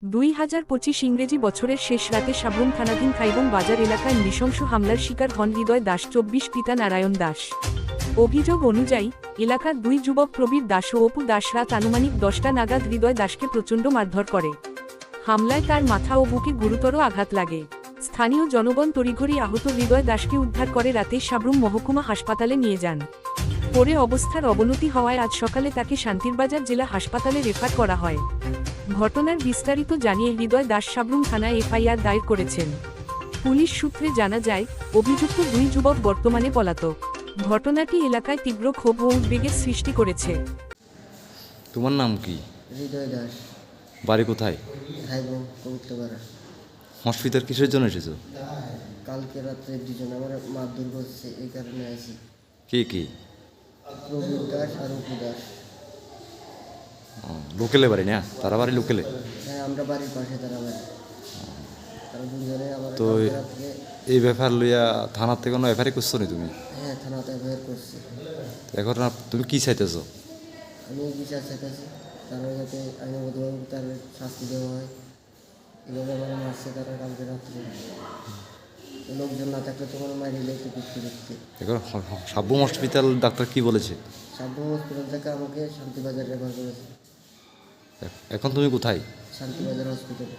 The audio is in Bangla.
2025 ইংরেজি বছরের শেষ রাতে সাব্রুম থানাধীন খাইবং বাজার এলাকায় নৃশংস হামলার শিকার হন হৃদয় দাস 24 পিতা নারায়ণ দাস। অভিযোগ অনুযায়ী এলাকার দুই যুবক প্রবীর দাস ও অপু দাস রাত আনুমানিক 10টা নাগাদ হৃদয় দাসকে প্রচণ্ড মারধর করে। হামলায় তার মাথা ও বুকে গুরুতর আঘাত লাগে। স্থানীয় জনগণ তড়িঘড়ি আহত হৃদয় দাসকে উদ্ধার করে রাতে সাব্রুম মহকুমা হাসপাতালে নিয়ে যান। পরে অবস্থার অবনতি হওয়ায় আজ সকালে তাকে শান্তিরবাজার জেলা হাসপাতালে রেফার করা হয়। ঘটনার বিস্তারিত জানিয়ে হৃদয় দাস সাব্রুম থানায় এফআইআর দায়ের করেছেন। পুলিশ সূত্রে জানা যায়, অভিযুক্ত দুই যুবক বর্তমানে পলাতক। ঘটনাটি এলাকায় তীব্র ক্ষোভ ও উদ্বেগের সৃষ্টি করেছে। তোমার নাম কি? হৃদয় দাস। বাড়ি কোথায়? খাইবং কবুতরপাড়া। হসপিটাল কিসের জন্য এসেছো? কালকে রাত্রে দুজন আমার মারধর করছে, এই কারণে আছি। কে কে? প্রবীর দাস আর অপু দাস। লোকেলে বাড়ি না? তারা বাড়ি লোকেলে? হ্যাঁ, আমরা বাড়ির পাশে তারা বাড়ি। তারা দুজনে আমার তো কালকে রাত্রে। এই ব্যাপার লইয়া থানার থেকে কোনো এফআইআর করছো নি তুমি? হ্যাঁ, থানাতে বের করছে। এখন তুমি কি চাইতেছো? আমি বিচার চাইতেছি, তারা যাতে আইনগতভাবে তার শাস্তি দেওয়া হয়। এভাবে আমার মারছে তারা কালকে রাত্রে। লোকজন না থাকলে তোমার মারিলে একটু পিছু দেখতে। এখন সাব্বুম হসপিটাল ডাক্তার কি বলেছে? সাব্রুম হসপিটাল থেকে আমাকে শান্তিবাজার রেফার করেছে। এখন তুমি কোথায়? শান্তিবাজার হসপিটালে।